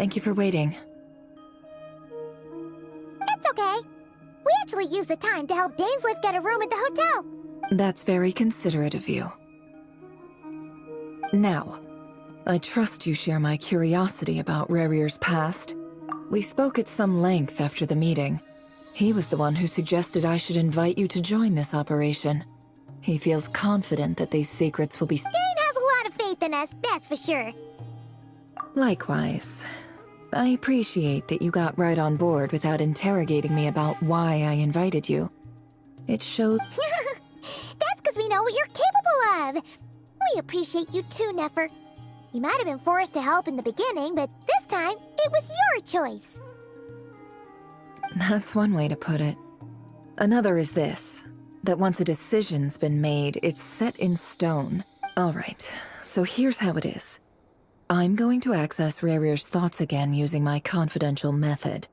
Thank you for waiting. It's okay. We actually used the time to help Dainsleif get a room at the hotel. That's very considerate of you. Now, I trust you share my curiosity about Rerir's past. We spoke at some length after the meeting. He was the one who suggested I should invite you to join this operation. He feels confident that these secrets will be... Dane has a lot of faith in us, that's for sure. Likewise. I appreciate that you got right on board without interrogating me about why I invited you. It showed... That's because we know what you're capable of. We appreciate you too, Nefer. You might have been forced to help in the beginning, but this time, it was your choice. That's one way to put it. Another is this, that once a decision's been made, it's set in stone. Alright, so here's how it is. I'm going to access Rerir's thoughts again using my confidential method.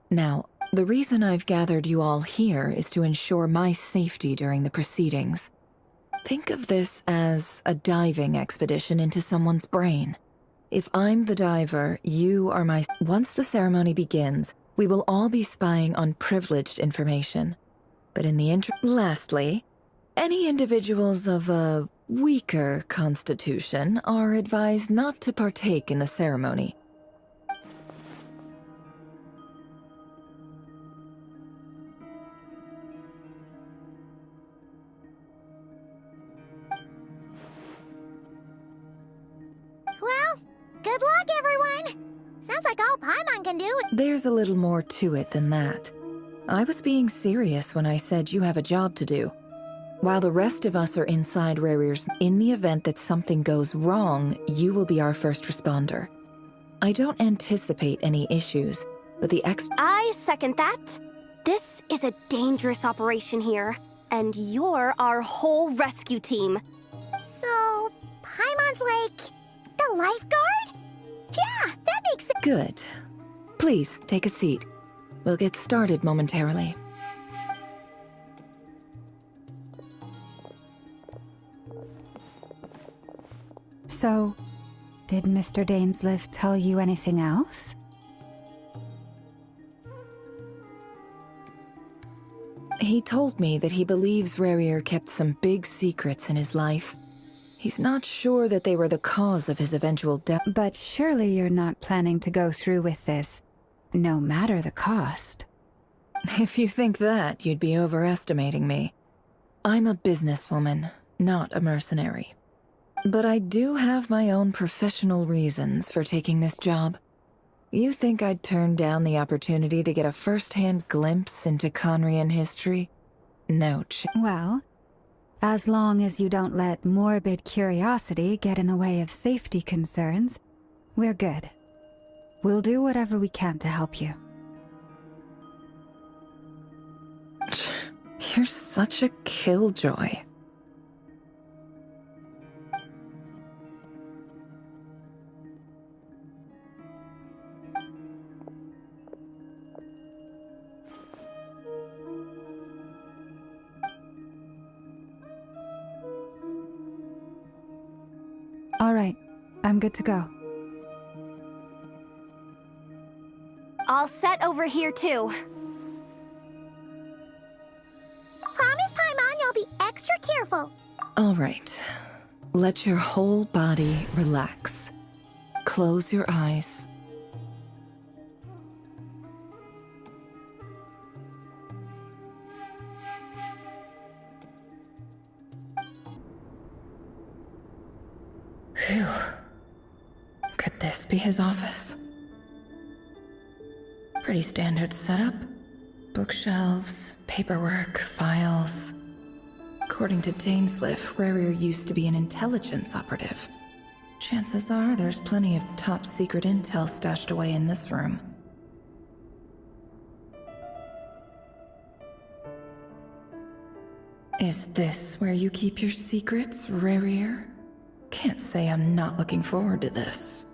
Now, the reason I've gathered you all here is to ensure my safety during the proceedings. Think of this as a diving expedition into someone's brain. If I'm the diver, you are my... Once the ceremony begins, we will all be spying on privileged information. But in the Lastly, any individuals of a weaker constitution are advised not to partake in the ceremony. Well, good luck, everyone. Sounds like all Paimon can do. There's a little more to it than that. I was being serious when I said you have a job to do. While the rest of us are inside Rerir's, in the event that something goes wrong, you will be our first responder. I don't anticipate any issues, but I second that. This is a dangerous operation here, and you're our whole rescue team. So, Paimon's like the lifeguard? Yeah, that makes sense. Good. Please, take a seat. We'll get started momentarily. So, did Mr. Dainsleif tell you anything else? He told me that he believes Rerir kept some big secrets in his life. He's not sure that they were the cause of his eventual death. But surely you're not planning to go through with this, no matter the cost. If you think that, you'd be overestimating me. I'm a businesswoman, not a mercenary. But I do have my own professional reasons for taking this job. You think I'd turn down the opportunity to get a first-hand glimpse into Conrian history? No Well, as long as you don't let morbid curiosity get in the way of safety concerns, we're good. We'll do whatever we can to help you. You're such a killjoy. All right, I'm good to go. All set over here, too. Promise, Paimon, you'll be extra careful. All right. Let your whole body relax. Close your eyes. Phew. Could this be his office? Pretty standard setup. Bookshelves, paperwork, files. According to Dainsleif, Rerir used to be an intelligence operative. Chances are there's plenty of top-secret intel stashed away in this room. Is this where you keep your secrets, Rerir? Can't say I'm not looking forward to this.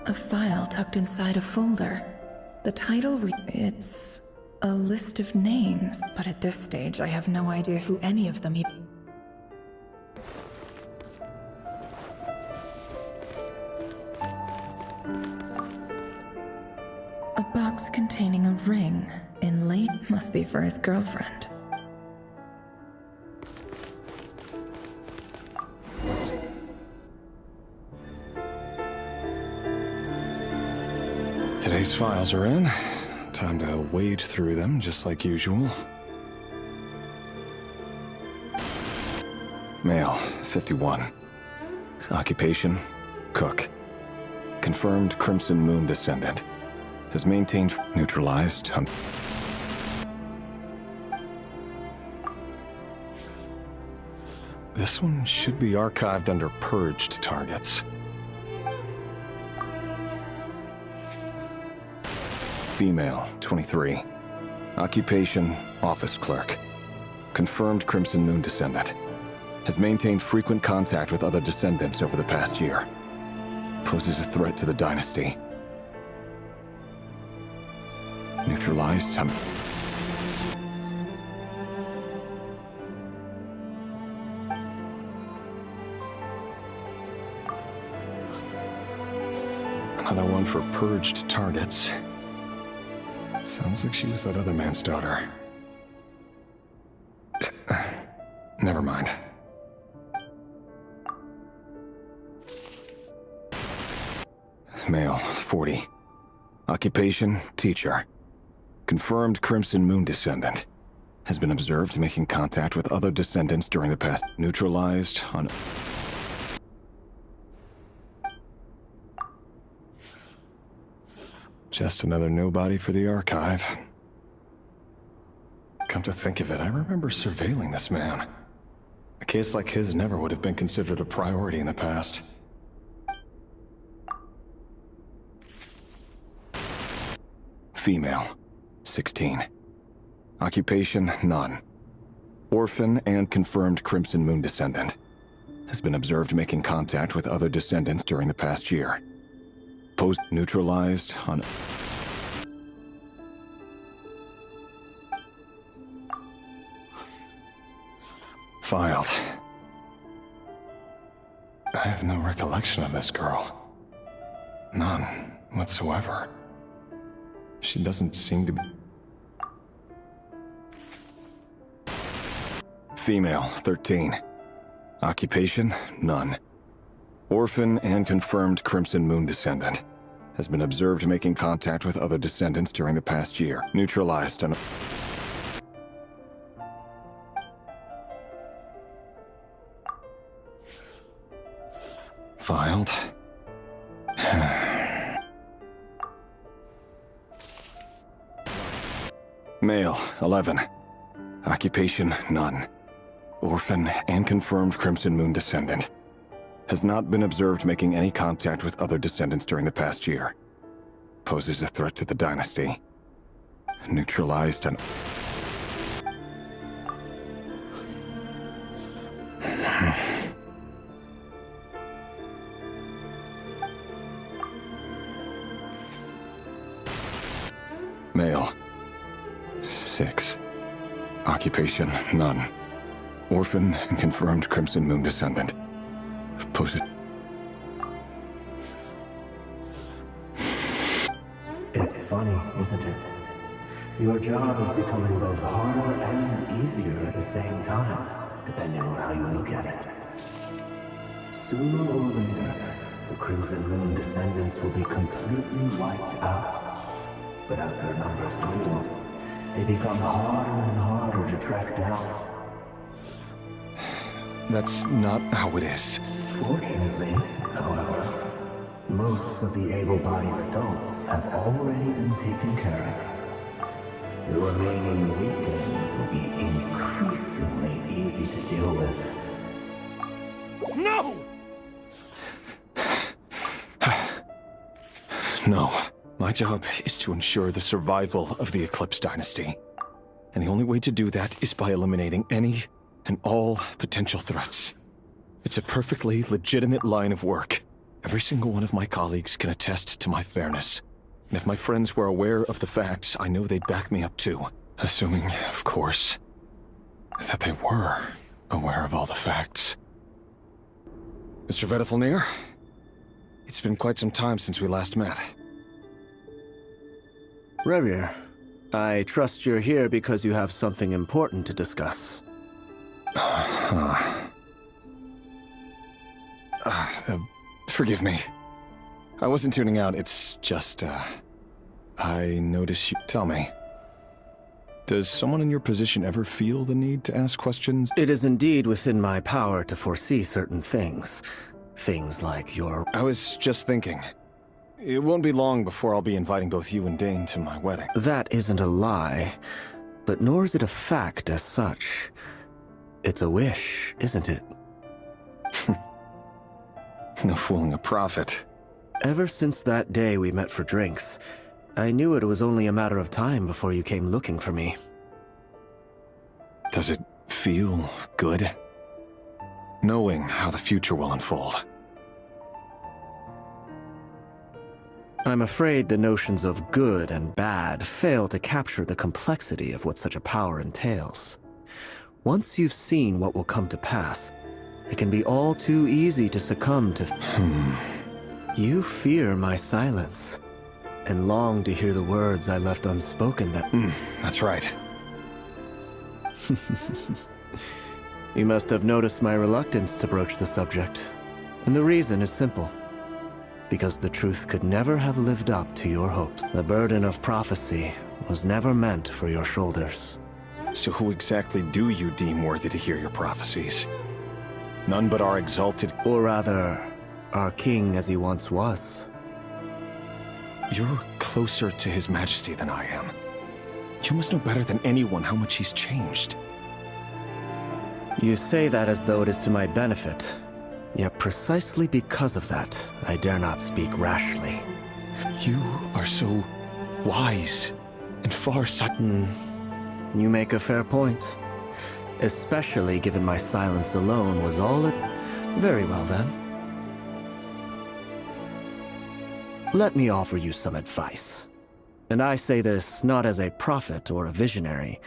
A file tucked inside a folder. The title it's A list of names, but at this stage I have no idea who any of them even... A box containing a ring, inlaid, must be for his girlfriend. Today's files are in. Time to wade through them, just like usual. Male, 51. Occupation, cook. Confirmed Crimson Moon descendant. Has maintained neutralized. This one should be archived under purged targets. Female, 23. Occupation, office clerk. Confirmed Crimson Moon descendant. Has maintained frequent contact with other descendants over the past year. Poses a threat to the dynasty. Neutralized. Another one for purged targets. Sounds like she was that other man's daughter. Never mind. Male, 40. Occupation, teacher. Confirmed Crimson Moon descendant. Has been observed making contact with other descendants during the past. Neutralized on... Just another nobody for the archive. Come to think of it, I remember surveilling this man. A case like his never would have been considered a priority in the past. Female, 16. Occupation, none. Orphan and confirmed Crimson Moon descendant. Has been observed making contact with other descendants during the past year. Post neutralized on... Filed. I have no recollection of this girl. None whatsoever. She doesn't seem to be... Female, 13. Occupation, none. Orphan and confirmed Crimson Moon descendant. Has been observed making contact with other descendants during the past year. Neutralized on... Filed. Male, 11. Occupation, none. Orphan and confirmed Crimson Moon descendant. Has not been observed making any contact with other descendants during the past year. Poses a threat to the dynasty. Neutralized and... Male. 6. Occupation, none. Orphan and confirmed Crimson Moon descendant. Poses... It's funny, isn't it? Your job is becoming both harder and easier at the same time, depending on how you look at it. Sooner or later, the Crimson Moon descendants will be completely wiped out. But as their numbers dwindle, they become harder and harder to track down. That's not how it is. Fortunately, however, most of the able-bodied adults have already been taken care of. The remaining weaklings will be increasingly easy to deal with. No! No. My job is to ensure the survival of the Eclipse Dynasty. And the only way to do that is by eliminating any and all potential threats. It's a perfectly legitimate line of work. Every single one of my colleagues can attest to my fairness. And if my friends were aware of the facts, I know they'd back me up too. Assuming, of course, that they were aware of all the facts. Mr. Vedifalnir, it's been quite some time since we last met. Rerir, I trust you're here because you have something important to discuss. Forgive me. I wasn't tuning out, it's just, I notice you... Tell me. Does someone in your position ever feel the need to ask questions? It is indeed within my power to foresee certain things. Things like your... I was just thinking. It won't be long before I'll be inviting both you and Dane to my wedding. That isn't a lie, but nor is it a fact as such. It's a wish, isn't it? No fooling a prophet. Ever since that day we met for drinks, I knew it was only a matter of time before you came looking for me. Does it feel good? Knowing how the future will unfold. I'm afraid the notions of good and bad fail to capture the complexity of what such a power entails. Once you've seen what will come to pass, it can be all too easy to succumb to... You fear my silence, and long to hear the words I left unspoken that... That's right. You must have noticed my reluctance to broach the subject. And the reason is simple. Because the truth could never have lived up to your hopes. The burden of prophecy was never meant for your shoulders. So who exactly do you deem worthy to hear your prophecies? None but our exalted... Or rather, our king as he once was. You're closer to His Majesty than I am. You must know better than anyone how much he's changed. You say that as though it is to my benefit. Yet precisely because of that, I dare not speak rashly. You are so wise and farsighted. You make a fair point. Especially given my silence alone was all it... Very well then. Let me offer you some advice. And I say this not as a prophet or a visionary,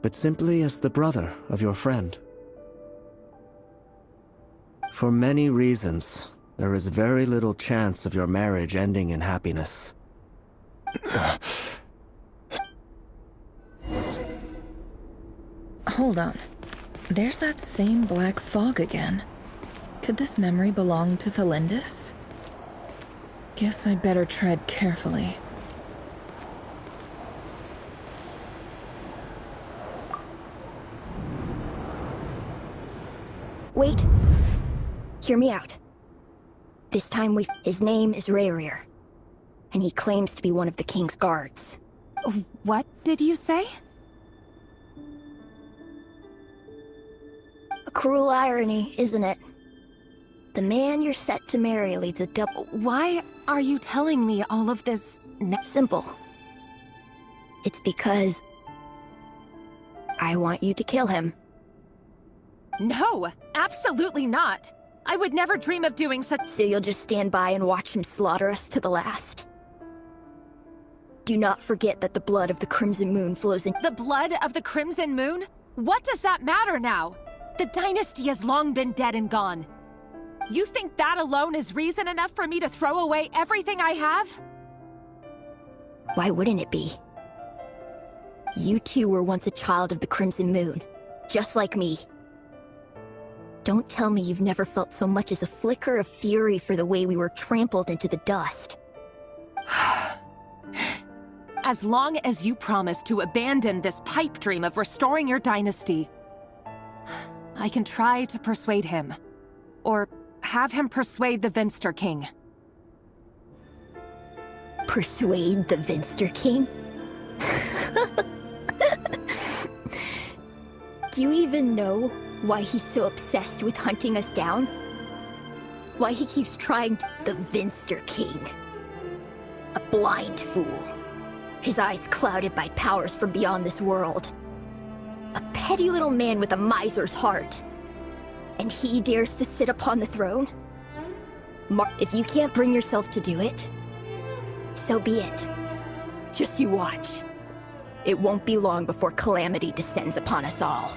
but simply as the brother of your friend. For many reasons, there is very little chance of your marriage ending in happiness. Hold on. There's that same black fog again. Could this memory belong to Thelindis? Guess I'd better tread carefully. Wait. Hear me out. This time his name is Rerir, and he claims to be one of the king's guards. What did you say? A cruel irony, isn't it? The man you're set to marry leads a double... Why are you telling me all of this? Simple. It's because... I want you to kill him. No, absolutely not. I would never dream of doing such... So you'll just stand by and watch him slaughter us to the last? Do not forget that the blood of the Crimson Moon flows in... The blood of the Crimson Moon? What does that matter now? The dynasty has long been dead and gone. You think that alone is reason enough for me to throw away everything I have? Why wouldn't it be? You too were once a child of the Crimson Moon, just like me. Don't tell me you've never felt so much as a flicker of fury for the way we were trampled into the dust. As long as you promise to abandon this pipe dream of restoring your dynasty, I can try to persuade him. Or have him persuade the Vinster King. Persuade the Vinster King? Do you even know why he's so obsessed with hunting us down? Why he keeps trying to... The Vinster King. A blind fool. His eyes clouded by powers from beyond this world. A petty little man with a miser's heart. And he dares to sit upon the throne? If you can't bring yourself to do it, So be it. Just you watch. It won't be long before calamity descends upon us all.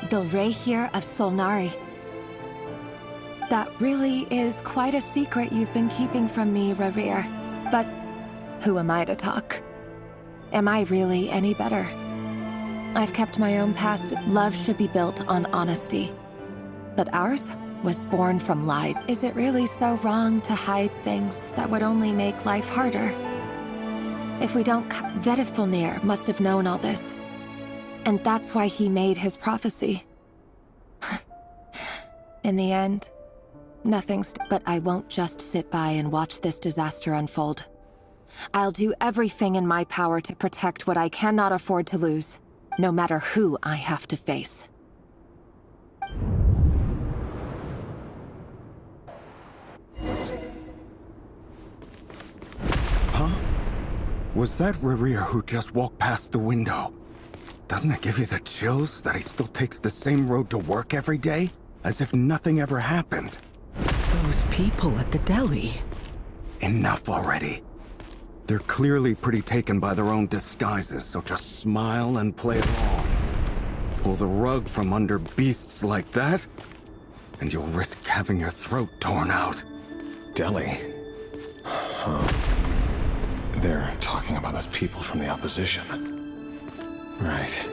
The Rehir of Solnari. That really is quite a secret you've been keeping from me, Rerir. But who am I to talk? Am I really any better? I've kept my own past. Love should be built on honesty. But ours was born from lies. Is it really so wrong to hide things that would only make life harder? If we don't... Vedifulnir must have known all this. And that's why he made his prophecy. In the end, but I won't just sit by and watch this disaster unfold. I'll do everything in my power to protect what I cannot afford to lose, no matter who I have to face. Huh? Was that Rerir who just walked past the window? Doesn't it give you the chills that he still takes the same road to work every day? As if nothing ever happened. Those people at the deli. Enough already. They're clearly pretty taken by their own disguises, so just smile and play along. Pull the rug from under beasts like that, and you'll risk having your throat torn out. Deli? Huh. They're talking about those people from the opposition. Right.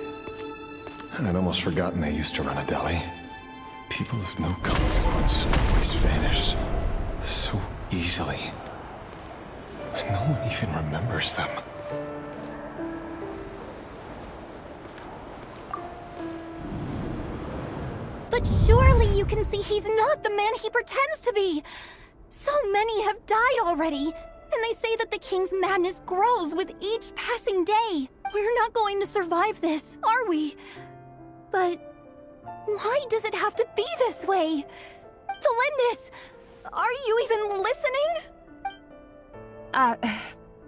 I'd almost forgotten they used to run a deli. People of no consequence always vanish so easily. And no one even remembers them. But surely you can see he's not the man he pretends to be! So many have died already, and they say that the king's madness grows with each passing day. We're not going to survive this, are we? But why does it have to be this way? Felindis, are you even listening?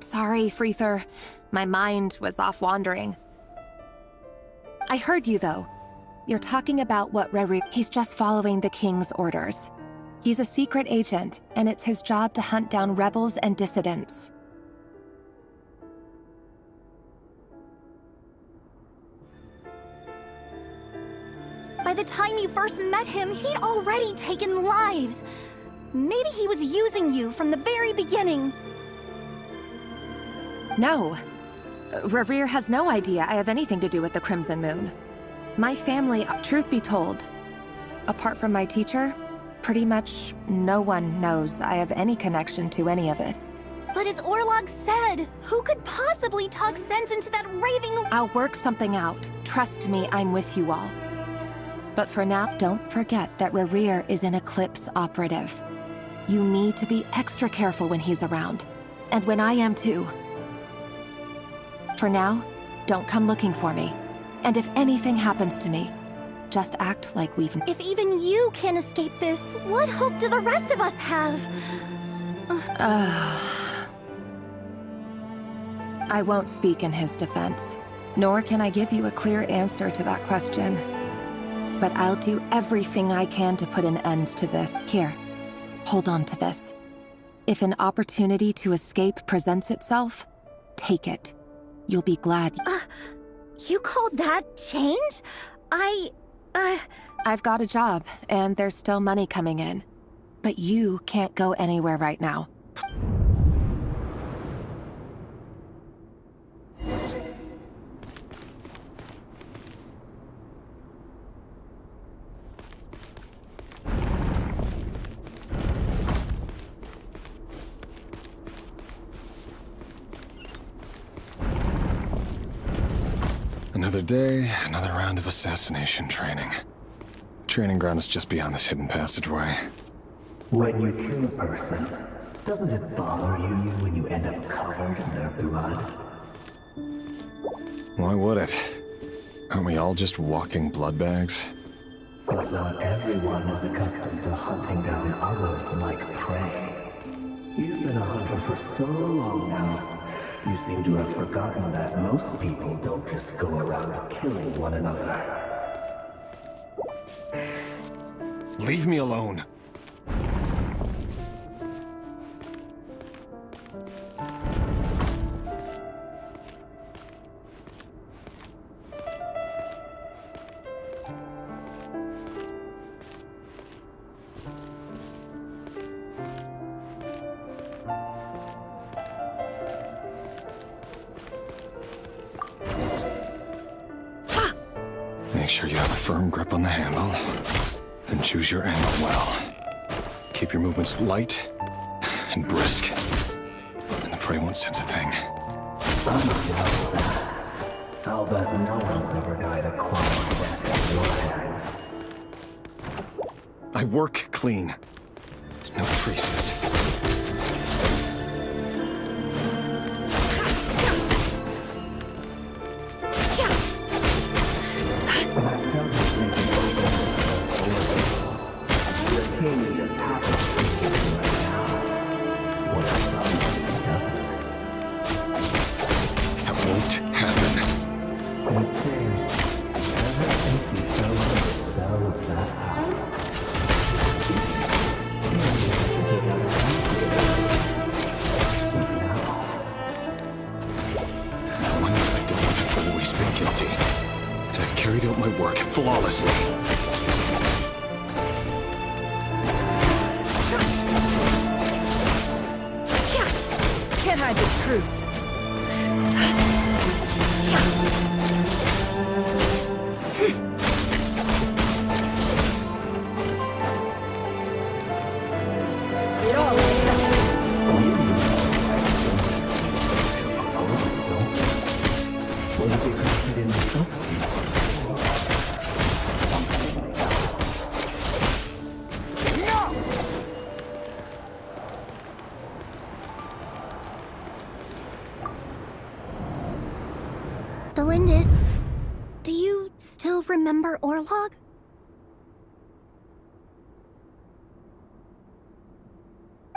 Sorry, Freether. My mind was off wandering. I heard you, though. You're talking about what Rerir... He's just following the king's orders. He's a secret agent, and it's his job to hunt down rebels and dissidents. By the time you first met him, he'd already taken lives. Maybe he was using you from the very beginning. No. Rerir has no idea I have anything to do with the Crimson Moon. My family, truth be told, apart from my teacher, pretty much no one knows I have any connection to any of it. But as Orlog said, who could possibly talk sense into that raving... I'll work something out. Trust me, I'm with you all. But for now, don't forget that Rerir is an Eclipse operative. You need to be extra careful when he's around. And when I am too. For now, don't come looking for me. And if anything happens to me, just act like we've... If even you can't escape this, what hope do the rest of us have? I won't speak in his defense, nor can I give you a clear answer to that question. But I'll do everything I can to put an end to this. Here, hold on to this. If an opportunity to escape presents itself, take it. You'll be glad. You call that change? I've got a job, and there's still money coming in. But you can't go anywhere right now. Another day, another round of assassination training. The training ground is just beyond this hidden passageway. When you kill a person, doesn't it bother you when you end up covered in their blood? Why would it? Aren't we all just walking blood bags? But not everyone is accustomed to hunting down others like prey. You've been a hunter for so long now. You seem to have forgotten that most people don't just go around killing one another. Leave me alone. Make sure you have a firm grip on the handle. Then choose your angle well. Keep your movements light and brisk. And the prey won't sense a thing. I'll bet no one's ever died a quiet death at your hands. I work clean. No traces. That won't happen. The one that I did have always been guilty. And I've carried out my work flawlessly. Can't hide the truth. It all Delindis, do you still remember Orlog?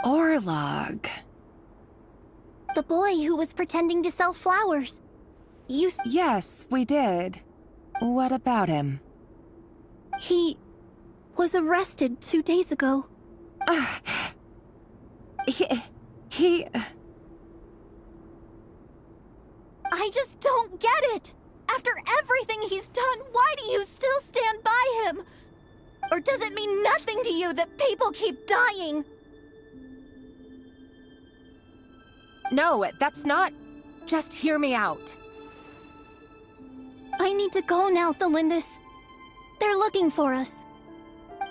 Orlog. The boy who was pretending to sell flowers. Yes, we did. What about him? He was arrested 2 days ago. He... I just don't get it! After everything he's done, why do you still stand by him? Or does it mean nothing to you that people keep dying? No, that's not... Just hear me out. I need to go now, Delindis. They're looking for us.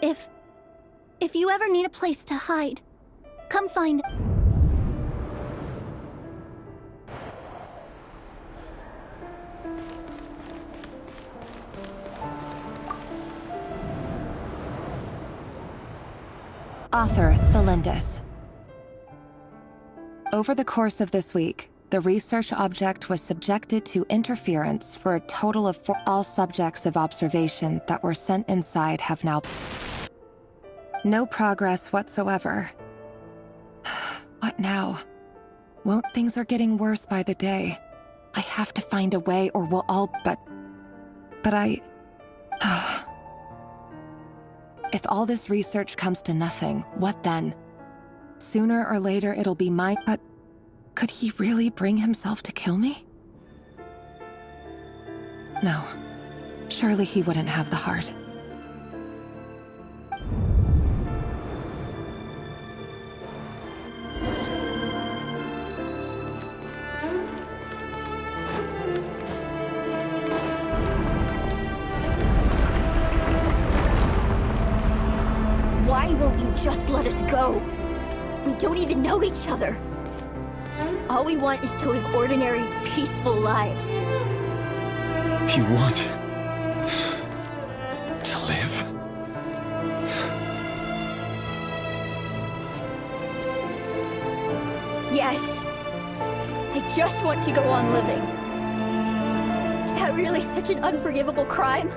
If you ever need a place to hide, come find... Author, Delindis. Over the course of this week, the research object was subjected to interference for a total of 4. All subjects of observation that were sent inside have now... No progress whatsoever. What now? Things are getting worse by the day. I have to find a way or we'll all... But I... If all this research comes to nothing, what then? Sooner or later it'll be mine, but could he really bring himself to kill me? No. Surely he wouldn't have the heart. Why won't you just let us go? We don't even know each other. All we want is to live ordinary, peaceful lives. You want... to live? Yes. I just want to go on living. Is that really such an unforgivable crime?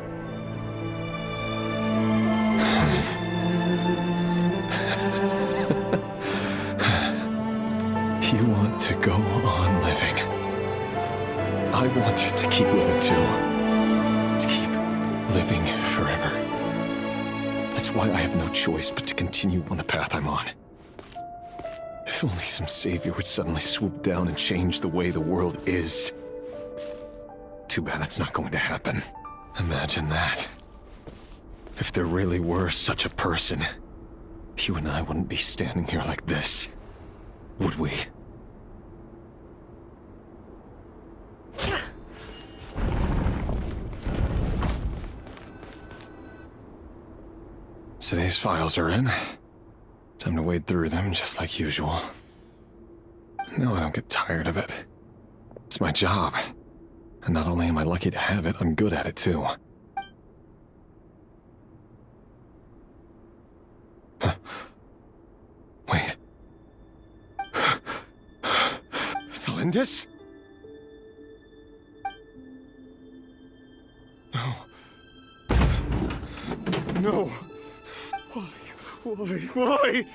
You want to go on living. I want to keep living too. To keep living forever. That's why I have no choice but to continue on the path I'm on. If only some savior would suddenly swoop down and change the way the world is. Too bad that's not going to happen. Imagine that. If there really were such a person, you and I wouldn't be standing here like this, would we? Today's files are in. Time to wade through them just like usual. No, I don't get tired of it. It's my job. And not only am I lucky to have it, I'm good at it too. Wait. Thelindis? No. No. Why?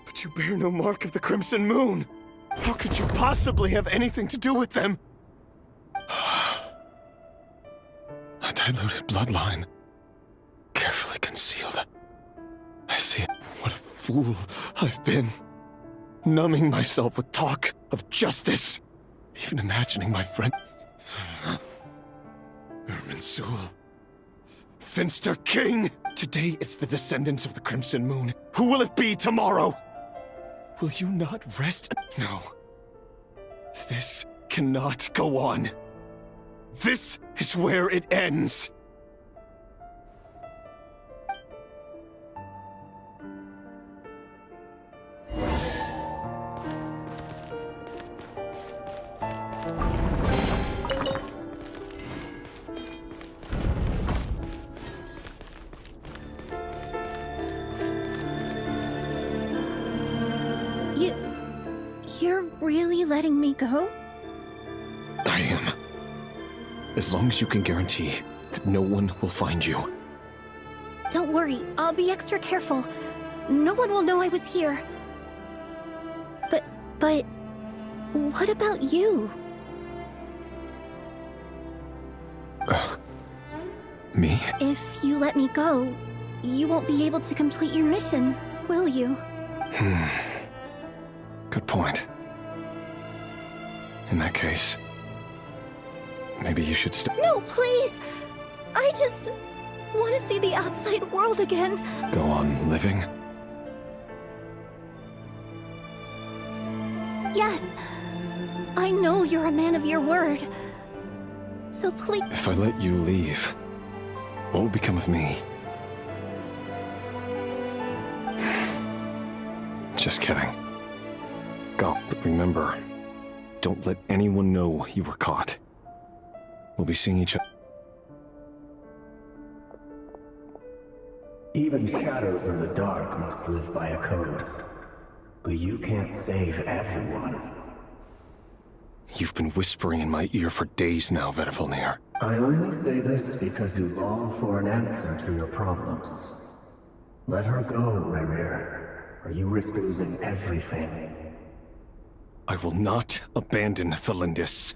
But you bear no mark of the Crimson Moon. How could you possibly have anything to do with them? A diluted bloodline. Carefully concealed. I see it. What a fool I've been. Numbing myself with talk of justice. Even imagining my friend... Herman Sewell. Finster King! Today it's the descendants of the Crimson Moon. Who will it be tomorrow? Will you not rest? No. This cannot go on. This is where it ends. You're really letting me go? I am. As long as you can guarantee that no one will find you. Don't worry, I'll be extra careful. No one will know I was here. But what about you? Me? If you let me go, you won't be able to complete your mission, will you? Good point. In that case, maybe you should stop. No, please! I just want to see the outside world again. Go on living? Yes, I know you're a man of your word. So please... If I let you leave, what will become of me? Just kidding. Go, but remember, don't let anyone know you were caught. We'll be seeing each other. Even shadows in the dark must live by a code. But you can't save everyone. You've been whispering in my ear for days now, Vedavulnir. I only say this because you long for an answer to your problems. Let her go, Rerir, or you risk losing everything. I will not abandon Thelindis.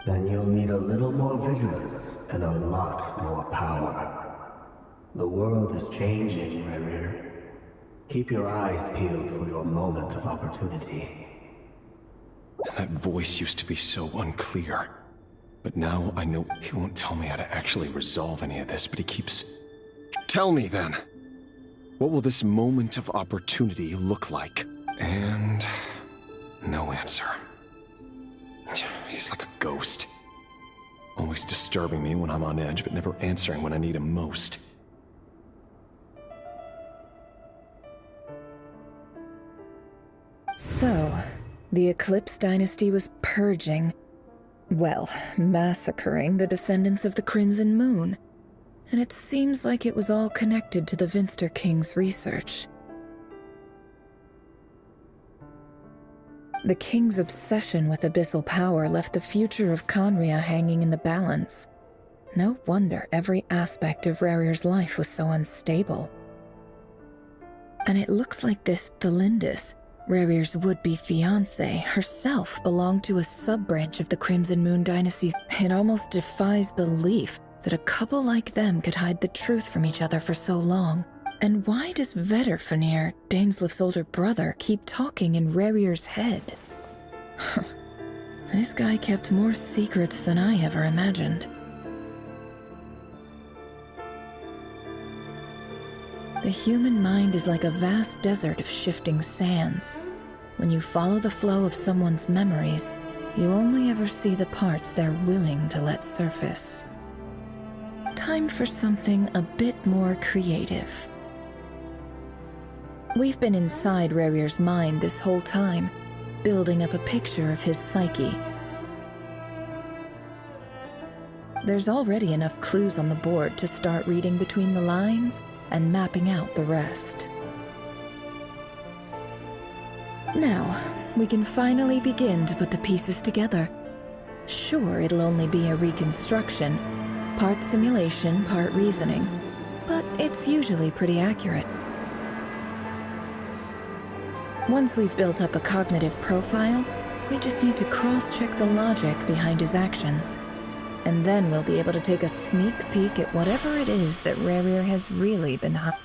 Then you'll need a little more vigilance and a lot more power. The world is changing, Rerir. Keep your eyes peeled for your moment of opportunity. That voice used to be so unclear. But now I know he won't tell me how to actually resolve any of this, but he keeps... Tell me then! What will this moment of opportunity look like? And... no answer. He's like a ghost. Always disturbing me when I'm on edge, but never answering when I need him most. So, the Eclipse dynasty was purging, well, massacring the descendants of the Crimson Moon. And it seems like it was all connected to the Vinster King's research. The King's obsession with abyssal power left the future of Conria hanging in the balance. No wonder every aspect of Rerir's life was so unstable. And it looks like this Thelindis, Rerir's would-be fiancé, herself belonged to a sub-branch of the Crimson Moon dynasty. It almost defies belief that a couple like them could hide the truth from each other for so long. And why does Vedavulnir, Daneslif's older brother, keep talking in Rerir's head? This guy kept more secrets than I ever imagined. The human mind is like a vast desert of shifting sands. When you follow the flow of someone's memories, you only ever see the parts they're willing to let surface. time for something a bit more creative. We've been inside Rerir's mind this whole time, building up a picture of his psyche. There's already enough clues on the board to start reading between the lines and mapping out the rest. Now, we can finally begin to put the pieces together. Sure, it'll only be a reconstruction, part simulation, part reasoning, but it's usually pretty accurate. Once we've built up a cognitive profile, we just need to cross-check the logic behind his actions. And then we'll be able to take a sneak peek at whatever it is that Rerir has really been hiding.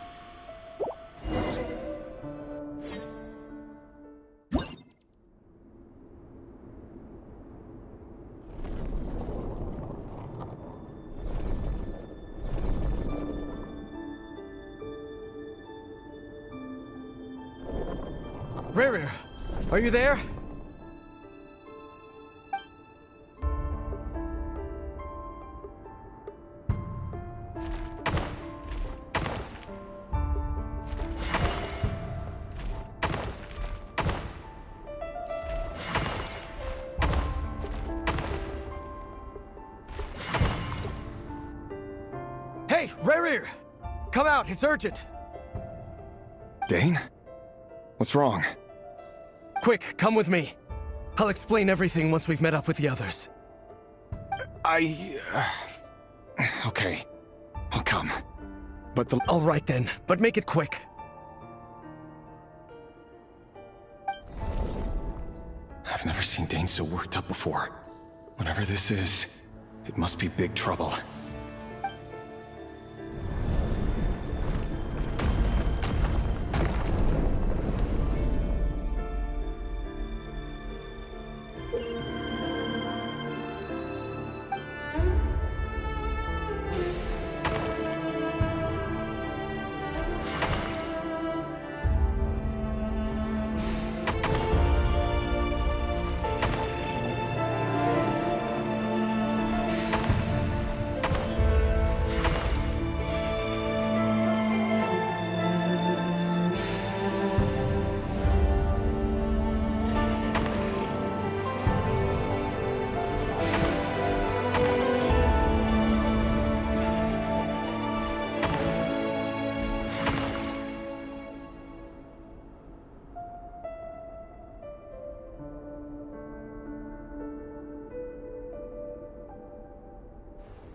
Rerir, are you there? Hey, Rerir! Come out, it's urgent! Dane? What's wrong? Quick, come with me. I'll explain everything once we've met up with the others. Okay. I'll come. But the... All right then, but make it quick. I've never seen Dane so worked up before. Whatever this is, it must be big trouble.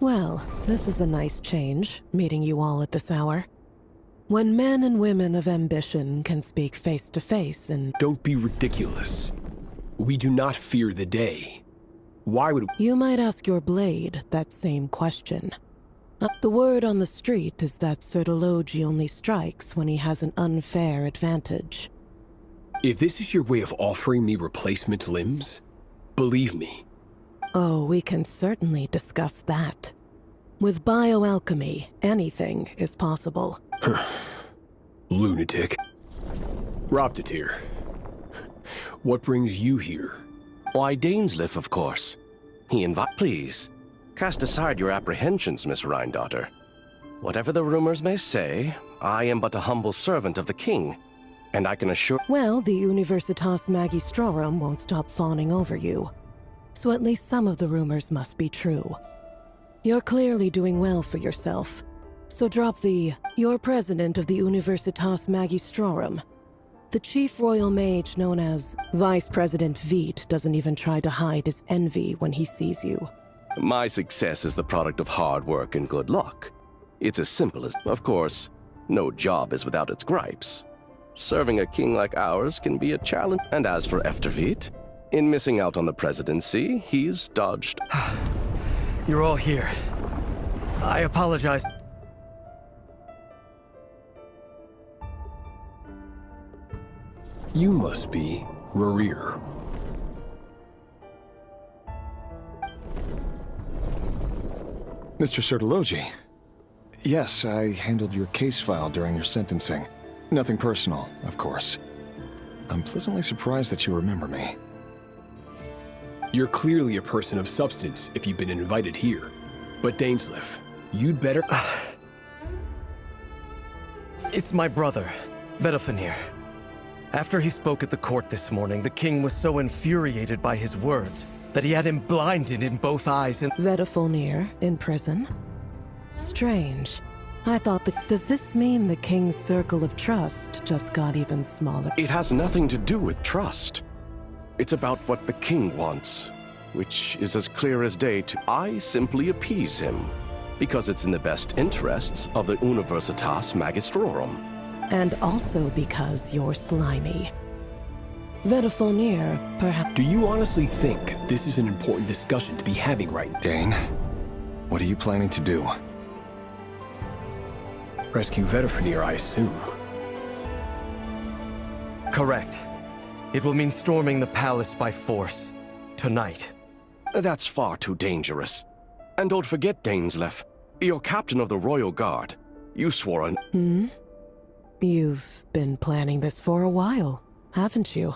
Well, this is a nice change, meeting you all at this hour. When men and women of ambition can speak face to face and... Don't be ridiculous. We do not fear the day. Why would... You might ask your blade that same question. The word on the street is that Sertologi only strikes when he has an unfair advantage. If this is your way of offering me replacement limbs, believe me. Oh, we can certainly discuss that. With bioalchemy, anything is possible. Lunatic. Roptatir. What brings you here? Why, Dainsleif, of course. Please, cast aside your apprehensions, Miss Rhine-daughter. Whatever the rumors may say, I am but a humble servant of the king, and I can assure— Well, the Universitas Magistrorum won't stop fawning over you. So at least some of the rumors must be true. You're clearly doing well for yourself. So drop the, "You're president of the Universitas Magistrorum." The chief royal mage known as Vice President Veit doesn't even try to hide his envy when he sees you. My success is the product of hard work and good luck. It's as simple as— Of course, no job is without its gripes. Serving a king like ours can be a challenge. And as for Veit, in missing out on the presidency, he's dodged. You're all here. I apologize. You must be Rerir. Mr. Sertologi. Yes, I handled your case file during your sentencing. Nothing personal, of course. I'm pleasantly surprised that you remember me. You're clearly a person of substance if you've been invited here. But Dainsleif, You'd better... It's my brother, Vedafenir. After he spoke at the court this morning, the king was so infuriated by his words that he had him blinded in both eyes and— Vedafenir in prison? Strange. I thought that... Does this mean the king's circle of trust just got even smaller? It has nothing to do with trust. It's about what the king wants, which is as clear as day to— I simply appease him, because it's in the best interests of the Universitas Magistrorum. And also because you're slimy. Vedafenir, perhaps... Do you honestly think this is an important discussion to be having right now? Dane, what are you planning to do? Rescue Vedafenir, I assume. Correct. It will mean storming the palace by force. Tonight. That's far too dangerous. And don't forget, Dainsleif, you're captain of the Royal Guard. You swore an— You've been planning this for a while, haven't you?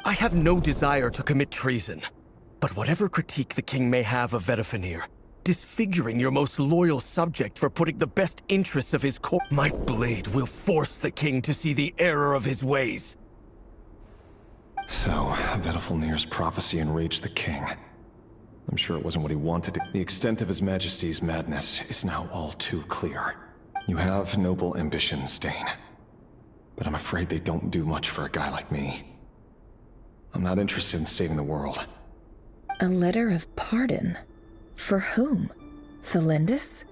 I have no desire to commit treason. But whatever critique the king may have of Vedafenir, disfiguring your most loyal subject for putting the best interests of his court— My blade will force the king to see the error of his ways. So, Vedafenir's prophecy enraged the king. I'm sure it wasn't what he wanted. The extent of His Majesty's madness is now all too clear. You have noble ambitions, Dane. But I'm afraid they don't do much for a guy like me. I'm not interested in saving the world. A letter of pardon? For whom? Thelindis?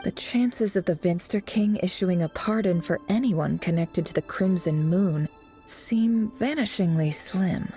The chances of the Vinster King issuing a pardon for anyone connected to the Crimson Moon seem vanishingly slim.